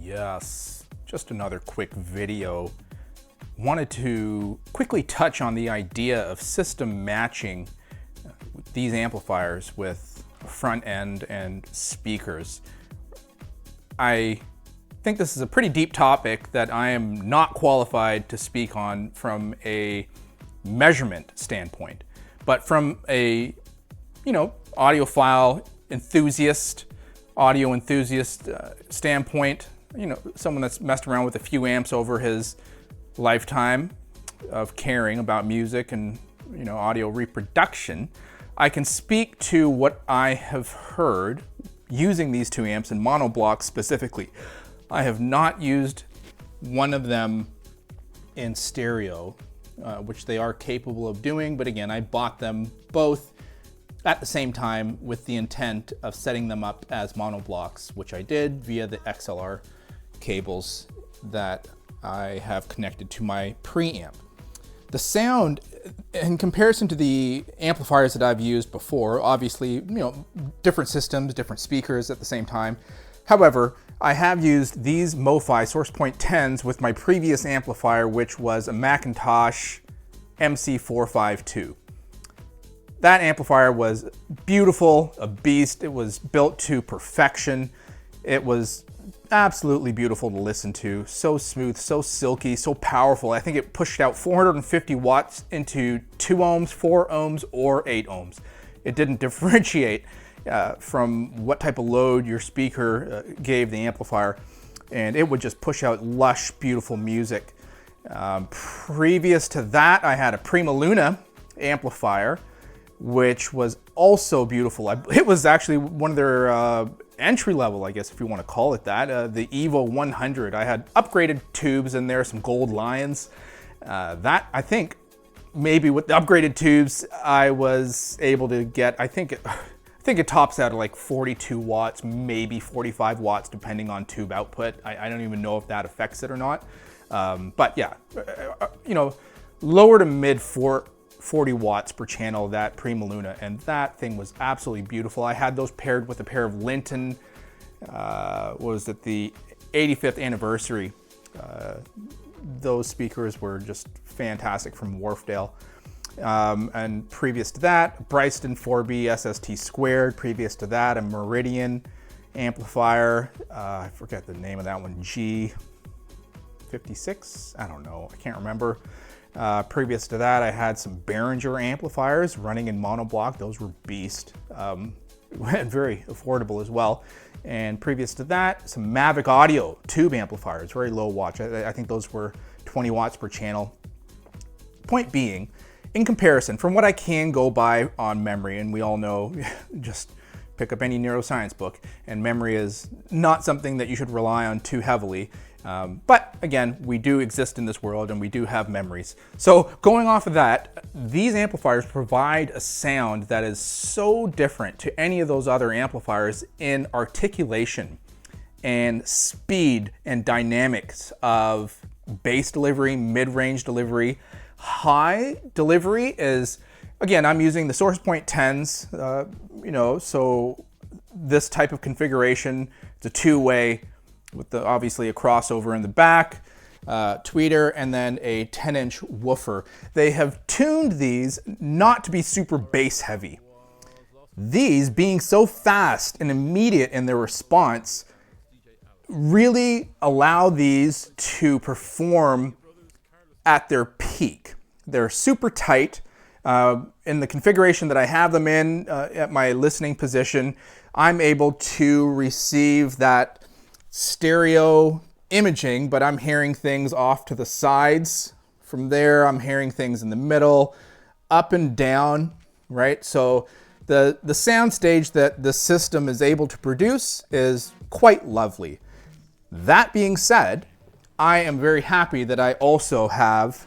Yes, just another quick video. Wanted to quickly touch on the idea of system matching these amplifiers with front end and speakers. I think this is a pretty deep topic that I am not qualified to speak on from a measurement standpoint, but from a, audiophile enthusiast, audio enthusiast standpoint, someone that's messed around with a few amps over his lifetime of caring about music and, audio reproduction, I can speak to what I have heard using these two amps in monoblocks specifically. I have not used one of them in stereo, which they are capable of doing, but again, I bought them both at the same time with the intent of setting them up as monoblocks, which I did via the XLR cables that I have connected to my preamp. The sound, in comparison to the amplifiers that I've used before, obviously, different systems, different speakers at the same time. However, I have used these MoFi SourcePoint 10s with my previous amplifier, which was a Macintosh MC452. That amplifier was beautiful, a beast. It was built to perfection. It was absolutely beautiful to listen to. So smooth, so silky, so powerful. I think it pushed out 450 watts into 2 ohms, 4 ohms, or 8 ohms. It didn't differentiate from what type of load your speaker gave the amplifier, and it would just push out lush, beautiful music. Previous to that, I had a Prima Luna amplifier, which was also beautiful. It was actually one of their entry level, I guess if you want to call it that, the Evo 100. I had upgraded tubes in there, some gold lions. That, I think, maybe with the upgraded tubes, I was able to get, I think it tops out at like 42 watts, maybe 45 watts, depending on tube output. I don't even know if that affects it or not. But yeah, lower to mid 40 watts per channel, that Prima Luna, and that thing was absolutely beautiful. I had those paired with a pair of Linton, the 85th anniversary. Those speakers were just fantastic from Wharfdale. And previous to that, Bryston 4B SST squared. Previous to that, a Meridian amplifier. I forget the name of that one, G56? I don't know, I can't remember. Previous to that, I had some Behringer amplifiers running in monoblock. Those were beast, and very affordable as well. And previous to that, some Mavic Audio tube amplifiers, very low watts. I think those were 20 watts per channel. Point being, in comparison, from what I can go by on memory, and we all know, just pick up any neuroscience book, and memory is not something that you should rely on too heavily. But again, we do exist in this world and we do have memories. So going off of that, these amplifiers provide a sound that is so different to any of those other amplifiers in articulation and speed and dynamics of bass delivery, mid-range delivery. High delivery is, again, I'm using the SourcePoint 10s, so this type of configuration, it's a two-way with obviously a crossover in the back, tweeter, and then a 10-inch woofer. They have tuned these not to be super bass heavy. These, being so fast and immediate in their response, really allow these to perform at their peak. They're super tight. In the configuration that I have them in at my listening position, I'm able to receive that stereo imaging, but I'm hearing things off to the sides. From there, I'm hearing things in the middle, up and down, right? So the sound stage that the system is able to produce is quite lovely. That being said, I am very happy that I also have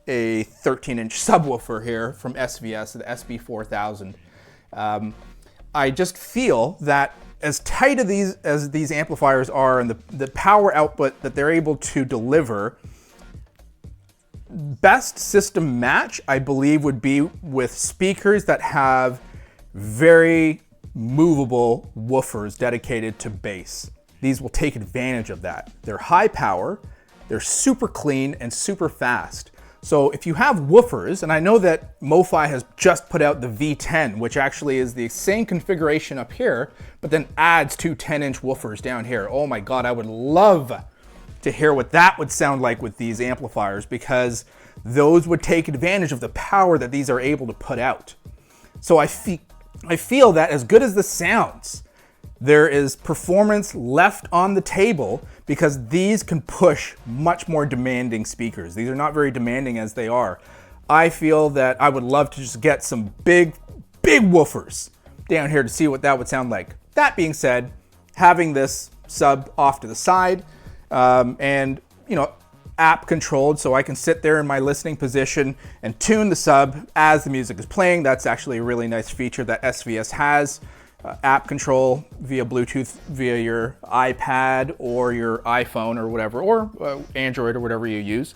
a 13-inch subwoofer here from SVS, the SB4000. I just feel that as tight as these amplifiers are and the power output that they're able to deliver, best system match, I believe, would be with speakers that have very movable woofers dedicated to bass. these will take advantage of that. They're high power, they're super clean and super fast. So if you have woofers, and I know that MoFi has just put out the V10, which actually is the same configuration up here, but then adds two 10-inch woofers down here. Oh my God, I would love to hear what that would sound like with these amplifiers, because those would take advantage of the power that these are able to put out. So I feel that as good as this sounds, there is performance left on the table because these can push much more demanding speakers. These are not very demanding as they are. I feel that I would love to just get some big woofers down here to see what that would sound like. That being said, having this sub off to the side and, you know, app controlled, so I can sit there in my listening position and tune the sub as the music is playing. That's actually a really nice feature that SVS has. App control via Bluetooth via your iPad or your iPhone or whatever, or Android or whatever you use.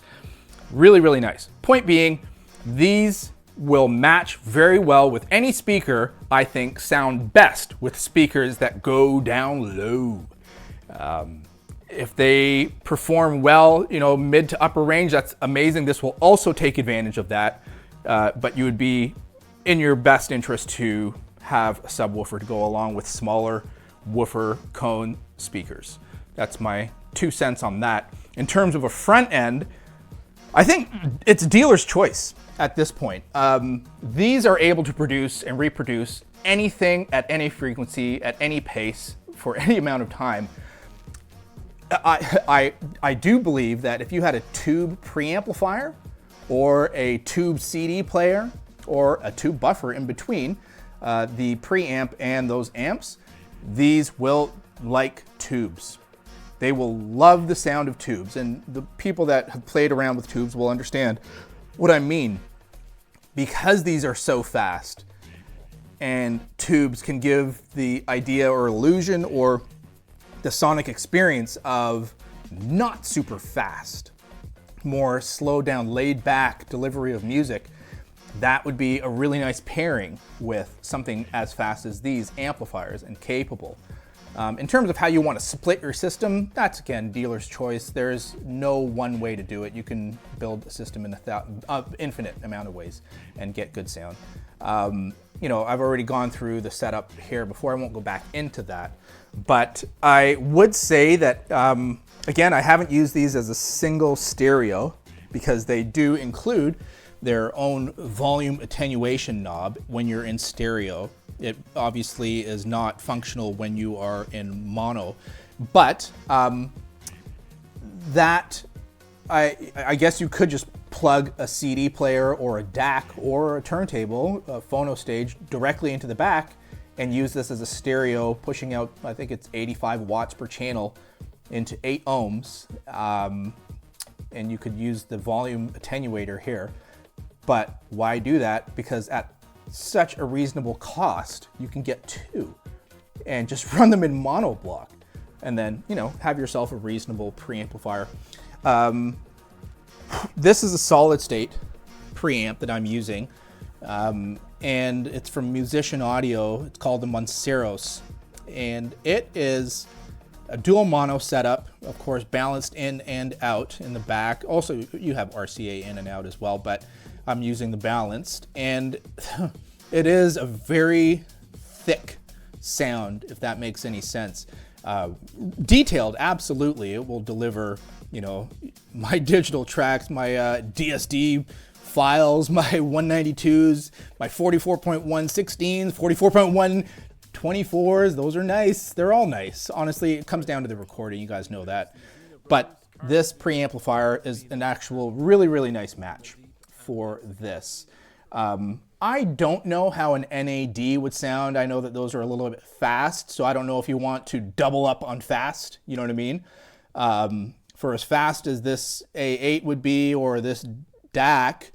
Really, really nice. Point being, these will match very well with any speaker. I think sound best with speakers that go down low. If they perform well, you know, mid to upper range, that's amazing. This will also take advantage of that, but you would be in your best interest to have a subwoofer to go along with smaller woofer cone speakers. That's my 2 cents on that. In terms of a front end, I think it's dealer's choice at this point. These are able to produce and reproduce anything at any frequency, at any pace, for any amount of time. I do believe that if you had a tube preamplifier or a tube CD player or a tube buffer in between, the preamp and those amps, these will like tubes. They will love the sound of tubes, and the people that have played around with tubes will understand what I mean. Because these are so fast, and tubes can give the idea or illusion or the sonic experience of not super fast, more slowed down, laid back delivery of music. That would be a really nice pairing with something as fast as these amplifiers and capable. In terms of how you want to split your system, that's again dealer's choice. There's no one way to do it. You can build a system in infinite amount of ways and get good sound. You know, I've already gone through the setup here before. I won't go back into that, but I would say that again, I haven't used these as a single stereo because they do include their own volume attenuation knob when you're in stereo. It obviously is not functional when you are in mono, but that I guess you could just plug a CD player or a DAC or a turntable, a phono stage, directly into the back and use this as a stereo, pushing out, I think it's 85 watts per channel into 8 ohms. And you could use the volume attenuator here. But why do that? Because at such a reasonable cost, you can get 2 and just run them in mono block and then, you know, have yourself a reasonable preamplifier. This is a solid state preamp that I'm using, and it's from Musician Audio. It's called the Monceros, and it is a dual mono setup, of course, balanced in and out in the back. Also, you have RCA in and out as well, but I'm using the balanced, and it is a very thick sound, if that makes any sense. Detailed, absolutely. It will deliver, you know, my digital tracks, my DSD files, my 192s, my 44.1 16s, 44.1 24s. Those are nice. They're all nice. Honestly, it comes down to the recording. You guys know that. But this preamplifier is an actual really, really nice match for this. I don't know how an NAD would sound. I know that those are a little bit fast, so I don't know if you want to double up on fast, you know what I mean? For as fast as this A8 would be, or this DAC,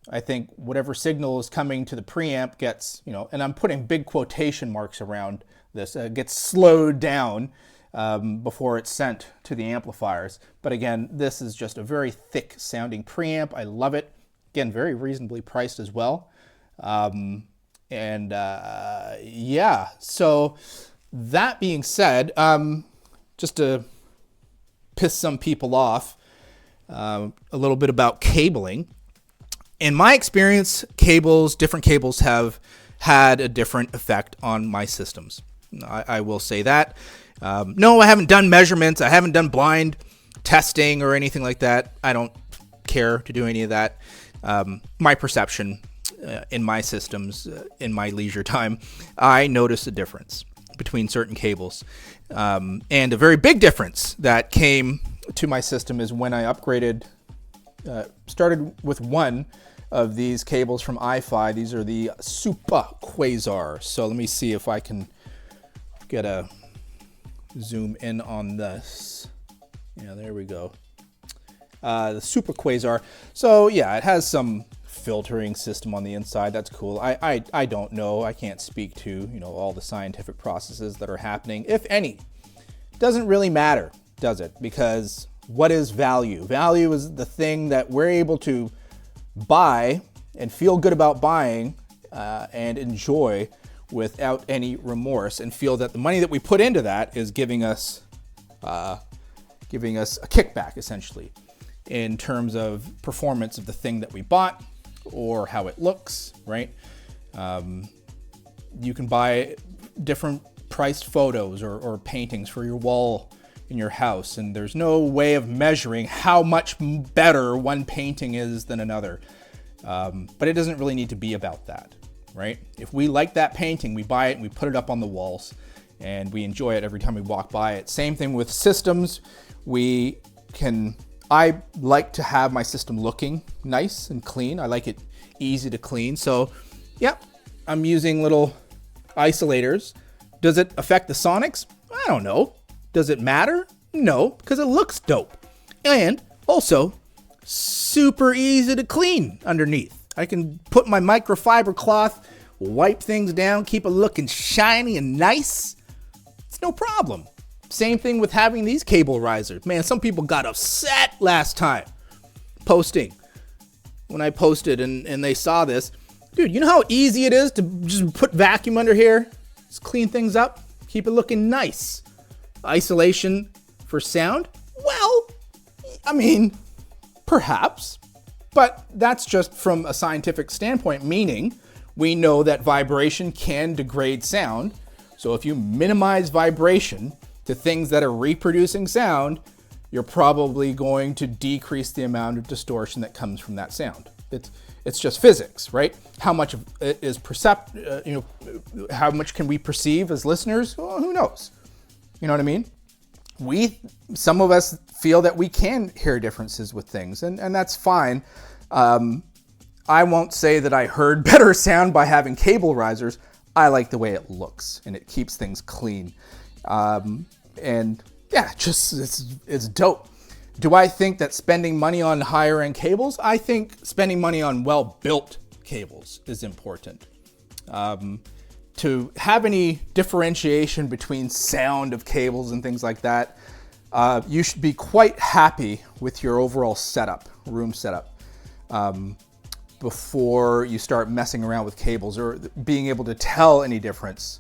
I think whatever signal is coming to the preamp gets, you know, and I'm putting big quotation marks around this, gets slowed down before it's sent to the amplifiers. But again, this is just a very thick sounding preamp. I love it. Again, very reasonably priced as well. Yeah, so that being said, just to piss some people off, a little bit about cabling. In my experience, different cables have had a different effect on my systems. I will say that. No, I haven't done measurements. I haven't done blind testing or anything like that. I don't care to do any of that. My perception in my systems, in my leisure time, I notice a difference between certain cables. And a very big difference that came to my system is when I upgraded, started with one of these cables from iFi. These are the Super Quasar. So let me see if I can get a zoom in on this. Yeah, there we go. The Super Quasar. So yeah, it has some filtering system on the inside. That's cool. I don't know. I can't speak to, all the scientific processes that are happening, if any. Doesn't really matter, does it? Because what is value? Value is the thing that we're able to buy and feel good about buying and enjoy without any remorse, and feel that the money that we put into that is giving us a kickback, essentially, in terms of performance of the thing that we bought or how it looks, right? You can buy different priced photos or paintings for your wall in your house, and there's no way of measuring how much better one painting is than another. But it doesn't really need to be about that, right? If we like that painting, we buy it and we put it up on the walls, and we enjoy it every time we walk by it. Same thing with systems. I like to have my system looking nice and clean. I like it easy to clean. So, yeah, I'm using little isolators. Does it affect the sonics? I don't know. Does it matter? No, because it looks dope. And also, super easy to clean underneath. I can put my microfiber cloth, wipe things down, keep it looking shiny and nice. It's no problem. Same thing with having these cable risers. Man, some people got upset last time posting. When I posted and they saw this. Dude, you know how easy it is to just put vacuum under here? Just clean things up, keep it looking nice. Isolation for sound? Well, I mean, perhaps. But that's just from a scientific standpoint, meaning we know that vibration can degrade sound. So if you minimize vibration to things that are reproducing sound, you're probably going to decrease the amount of distortion that comes from that sound. It's just physics, right? How much of it is how much can we perceive as listeners? Well, who knows? You know what I mean? Some of us feel that we can hear differences with things, and that's fine. I won't say that I heard better sound by having cable risers. I like the way it looks, and it keeps things clean. And yeah, it's dope. Do I think that spending money on higher end cables? I think spending money on well-built cables is important. To have any differentiation between sound of cables and things like that, you should be quite happy with your overall setup, room setup, before you start messing around with cables or being able to tell any difference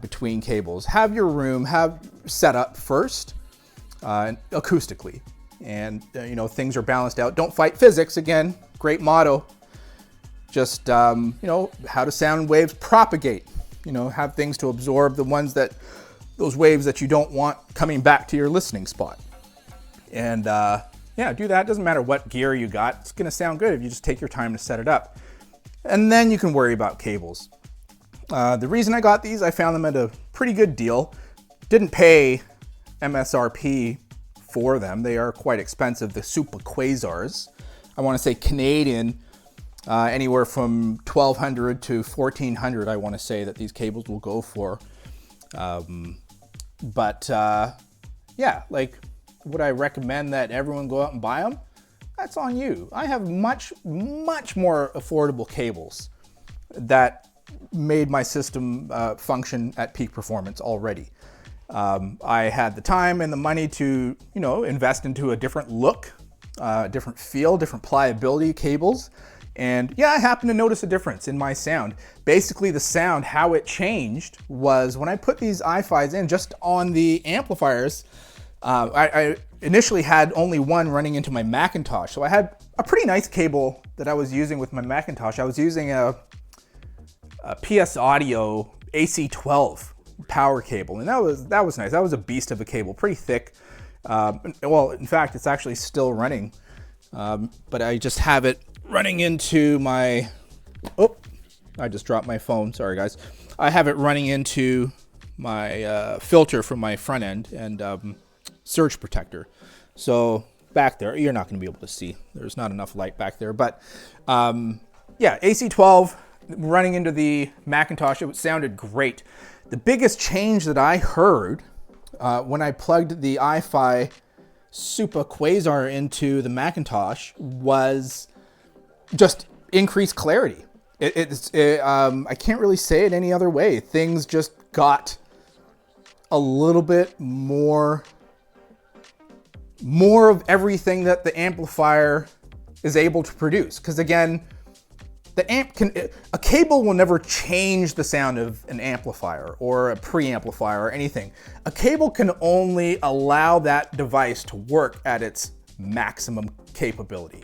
between cables. Have your room set up first, acoustically, and things are balanced out. Don't fight physics. Again, great motto. Just how do sound waves propagate? Have things to absorb those waves that you don't want coming back to your listening spot. And do that. Doesn't matter what gear you got. It's gonna sound good if you just take your time to set it up. And then you can worry about cables. The reason I got these, I found them at a pretty good deal. Didn't pay MSRP for them. They are quite expensive, the Super Quasars. I want to say Canadian, anywhere from $1,200 to $1,400, I want to say that these cables will go for. Would I recommend that everyone go out and buy them? That's on you. I have much, much more affordable cables that made my system function at peak performance already. I had the time and the money to, invest into a different look, different feel, different pliability cables, And yeah, I happened to notice a difference in my sound. Basically the sound, how it changed was when I put these iFis in just on the amplifiers, I initially had only one running into my Macintosh. So I had a pretty nice cable that I was using with my Macintosh. I was using a PS Audio AC12 power cable, and that was nice. That was a beast of a cable, pretty thick. Well, in fact, it's actually still running, but I just have it running into my, oh, I just dropped my phone, sorry guys. I have it running into my filter from my front end and surge protector. So back there, you're not going to be able to see. There's not enough light back there, but yeah, AC12 running into the Macintosh, it sounded great. The biggest change that I heard when I plugged the iFi Super Quasar into the Macintosh was just increased clarity. I can't really say it any other way. Things just got a little bit more of everything that the amplifier is able to produce. Because again, a cable will never change the sound of an amplifier or a preamplifier or anything. A cable can only allow that device to work at its maximum capability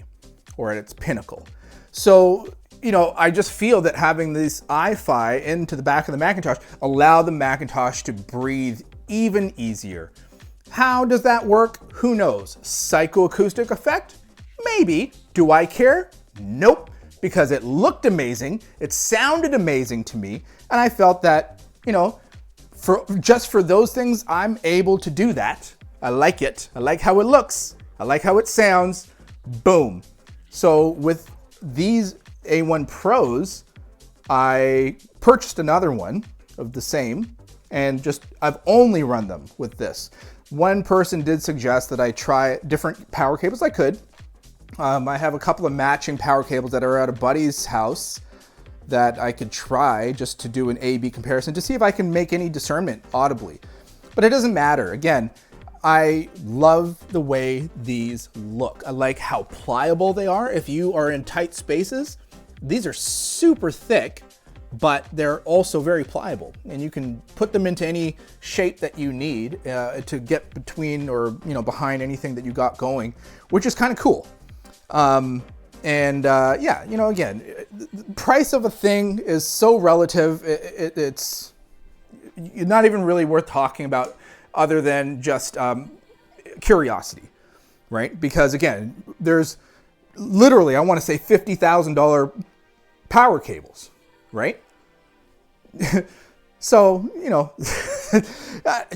or at its pinnacle. So, you know, I just feel that having this iFi into the back of the Macintosh allow the Macintosh to breathe even easier. How does that work? Who knows? Psychoacoustic effect? Maybe. Do I care? Nope. Because it looked amazing, it sounded amazing to me, and I felt that, you know, just for those things, I'm able to do that. I like it. I like how it looks. I like how it sounds. Boom. So with these A1 Pros, I purchased another one of the same, and I've only run them with this. One person did suggest that I try different power cables. I could. I have a couple of matching power cables that are at a buddy's house that I could try just to do an A/B comparison to see if I can make any discernment audibly. But it doesn't matter. Again, I love the way these look. I like how pliable they are. If you are in tight spaces, these are super thick, but they're also very pliable, and you can put them into any shape that you need to get between or, you know, behind anything that you got going, which is kind of cool. Yeah, you know, again, the price of a thing is so relative. It's not even really worth talking about other than just curiosity, right? Because again, there's literally, I want to say $50,000 power cables, right? So, you know,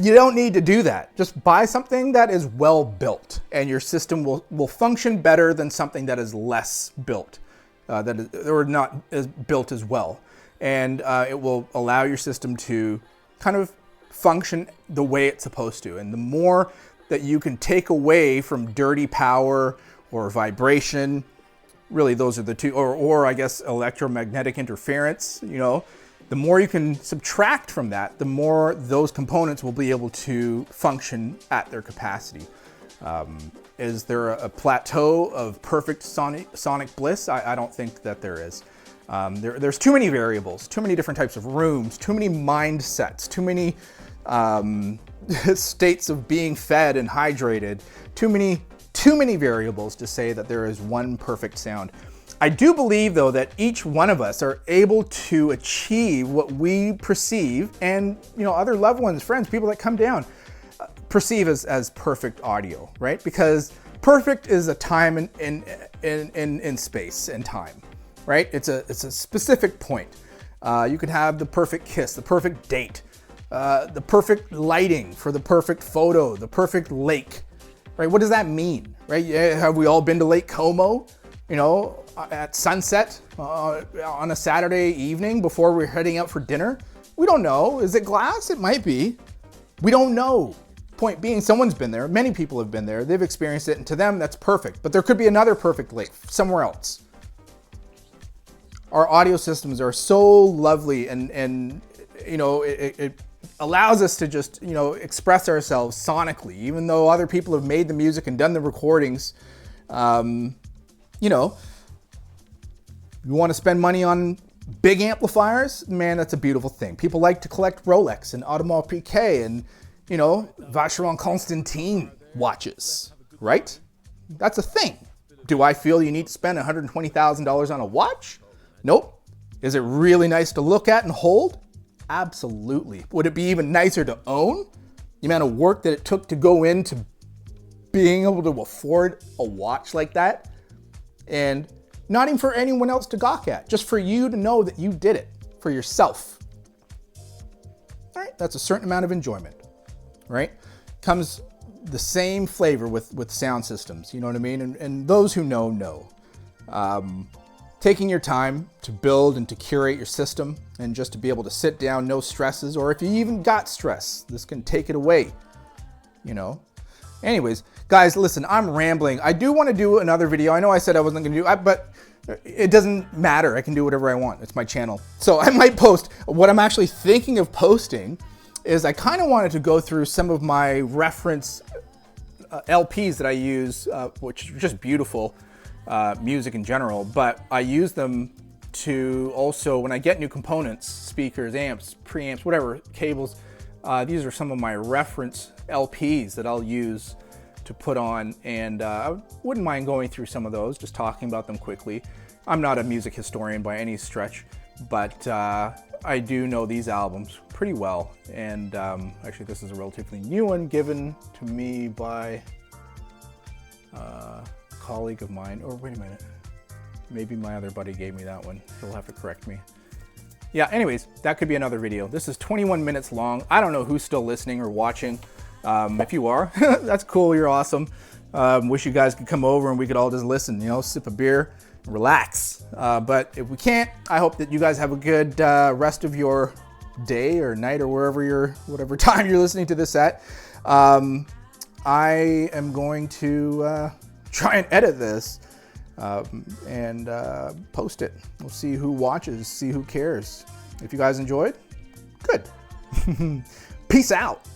you don't need to do that. Just buy something that is well built, and your system will function better than something that is less built, or not as built as well. And it will allow your system to kind of function the way it's supposed to. And the more that you can take away from dirty power or vibration, really those are the two, or I guess electromagnetic interference, you know, the more you can subtract from that, the more those components will be able to function at their capacity. Is there a plateau of perfect sonic bliss? I don't think that there is. There's too many variables, too many different types of rooms, too many mindsets, too many states of being fed and hydrated, too many variables to say that there is one perfect sound. I do believe, though, that each one of us are able to achieve what we perceive, and, you know, other loved ones, friends, people that come down, perceive as perfect audio, right? Because perfect is a time in space and time, right? It's a specific point. You can have the perfect kiss, the perfect date, the perfect lighting for the perfect photo, the perfect lake, right? What does that mean, right? Have we all been to Lake Como? You know, at sunset on a Saturday evening before we're heading out for dinner? We don't know. Is it glass? It might be. We don't know. Point being, someone's been there. Many people have been there. They've experienced it, and to them, that's perfect. But there could be another perfect lake somewhere else. Our audio systems are so lovely, and you know, it allows us to just, you know, express ourselves sonically, even though other people have made the music and done the recordings. You know, You want to spend money on big amplifiers? Man, that's a beautiful thing. People like to collect Rolex and Audemars Piguet and, you know, Vacheron Constantin watches, right? That's a thing. Do I feel you need to spend $120,000 on a watch? Nope. Is it really nice to look at and hold? Absolutely. Would it be even nicer to own? The amount of work that it took to go into being able to afford a watch like that, and not even for anyone else to gawk at, just for you to know that you did it for yourself. All right, that's a certain amount of enjoyment, right? Comes the same flavor with sound systems, you know what I mean? And those who know. Taking your time to build and to curate your system, and just to be able to sit down, no stresses, or if you even got stress, this can take it away, you know? Anyways, guys, listen, I'm rambling. I do want to do another video. I know I said I wasn't going to do, but it doesn't matter. I can do whatever I want. It's my channel. So I might post. What I'm actually thinking of posting is I kind of wanted to go through some of my reference LPs that I use, which are just beautiful music in general, but I use them to also, when I get new components, speakers, amps, preamps, whatever, cables, these are some of my reference LPs that I'll use to put on, and I wouldn't mind going through some of those, just talking about them quickly. I'm not a music historian by any stretch, but I do know these albums pretty well, and actually this is a relatively new one given to me by a colleague of mine. Or wait a minute, maybe my other buddy gave me that one. He'll have to correct me. Yeah, anyways, that could be another video. This is 21 minutes long. I don't know who's still listening or watching. If you are, that's cool, you're awesome. Wish you guys could come over and we could all just listen, you know, sip a beer, relax. But if we can't, I hope that you guys have a good rest of your day or night or whatever time you're listening to this at. I am going to try and edit this and post it. We'll see who watches, see who cares. If you guys enjoyed, good. Peace out.